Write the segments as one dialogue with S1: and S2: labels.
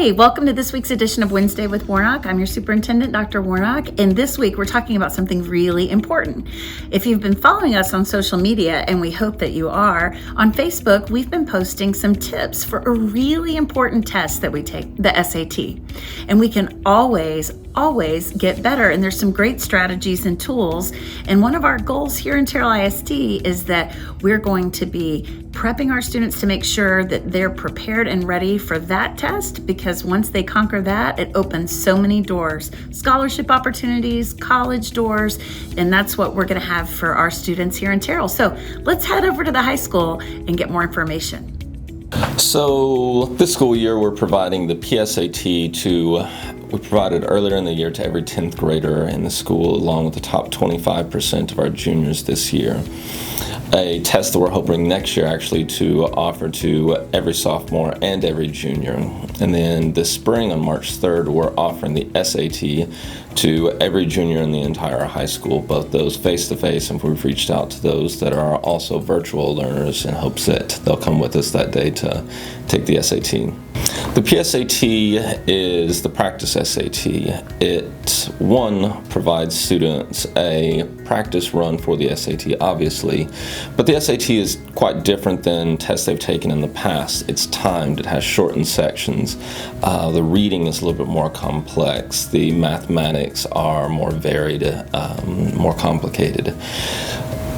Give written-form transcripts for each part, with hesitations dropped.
S1: Hey, welcome to this week's edition of Wednesday with Warnock. I'm your superintendent, Dr. Warnock, and this week we're talking about something really important. If you've been following us on social media, and we hope that you are, on Facebook, we've been posting some tips for a really important test that we take, the SAT. And we can always get better, and there's some great strategies and tools. And one of our goals here in Terrell ISD is that we're going to be prepping our students to make sure that they're prepared and ready for that test, because once they conquer that, it opens so many doors, scholarship opportunities, college doors, and that's what we're going to have for our students here in Terrell. So let's head over to the high school and get more information.
S2: So this school year, we're providing the PSAT we provided earlier in the year to every 10th grader in the school, along with the top 25% of our juniors this year. A test that we're hoping next year actually to offer to every sophomore and every junior. And then this spring on March 3rd, we're offering the SAT to every junior in the entire high school, both those face-to-face, and we've reached out to those that are also virtual learners in hopes that they'll come with us that day to take the SAT. The PSAT is the practice SAT. It, provides students a practice run for the SAT, obviously, but the SAT is quite different than tests they've taken in the past. It's timed, it has shortened sections, the reading is a little bit more complex, the mathematics are more varied, more complicated.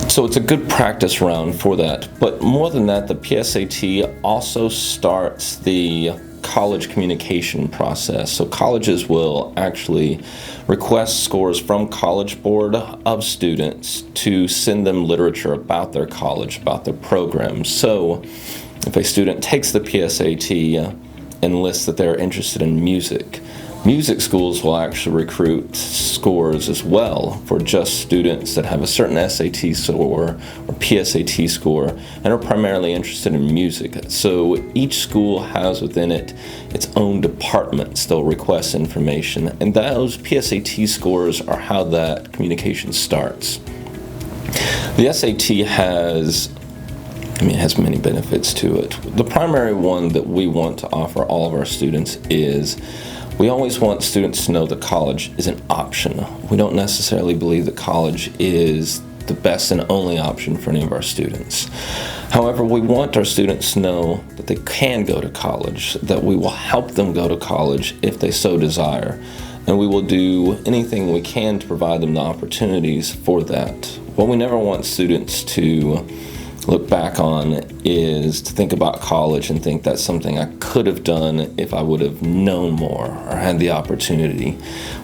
S2: So it's a good practice round for that. But more than that, the PSAT also starts the college communication process. So colleges will actually request scores from College Board of students to send them literature about their college, about their program. So if a student takes the PSAT and lists that they're interested in music schools will actually recruit scores as well for just students that have a certain SAT score or PSAT score and are primarily interested in music. So each school has within it its own departments they'll request information, and those PSAT scores are how that communication starts. The SAT has many benefits to it. The primary one that we want to offer all of our students is we always want students to know that college is an option. We don't necessarily believe that college is the best and only option for any of our students. However, we want our students to know that they can go to college, that we will help them go to college if they so desire, and we will do anything we can to provide them the opportunities for that. What we never want students to look back on is to think about college and think that's something I could have done if I would have known more or had the opportunity.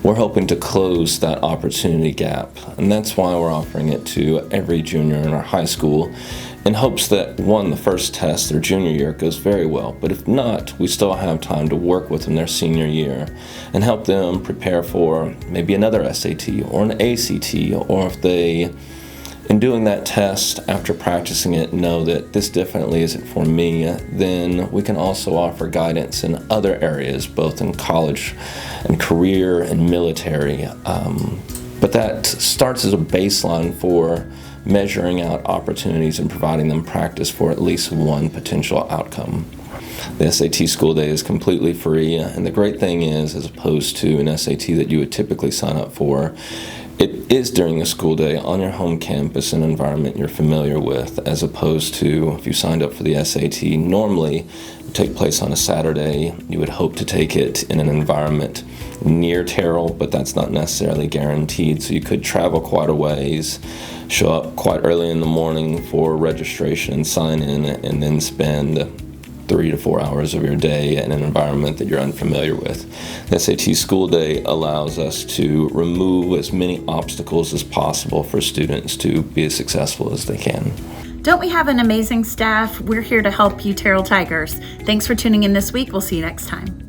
S2: We're hoping to close that opportunity gap, and that's why we're offering it to every junior in our high school in hopes that, the first test their junior year goes very well, but if not, we still have time to work with them their senior year and help them prepare for maybe another SAT or an ACT, or if they, in doing that test, after practicing it, know that this definitely isn't for me, then we can also offer guidance in other areas, both in college and career and military. But that starts as a baseline for measuring out opportunities and providing them practice for at least one potential outcome. The SAT school day is completely free, and the great thing is, as opposed to an SAT that you would typically sign up for, it is during the school day on your home campus, an environment you're familiar with, as opposed to if you signed up for the SAT, normally it would take place on a Saturday. You would hope to take it in an environment near Terrell, but that's not necessarily guaranteed. So you could travel quite a ways, show up quite early in the morning for registration and sign in, and then spend 3 to 4 hours of your day in an environment that you're unfamiliar with. The SAT school day allows us to remove as many obstacles as possible for students to be as successful as they can.
S1: Don't we have an amazing staff? We're here to help you, Terrell Tigers. Thanks for tuning in this week. We'll see you next time.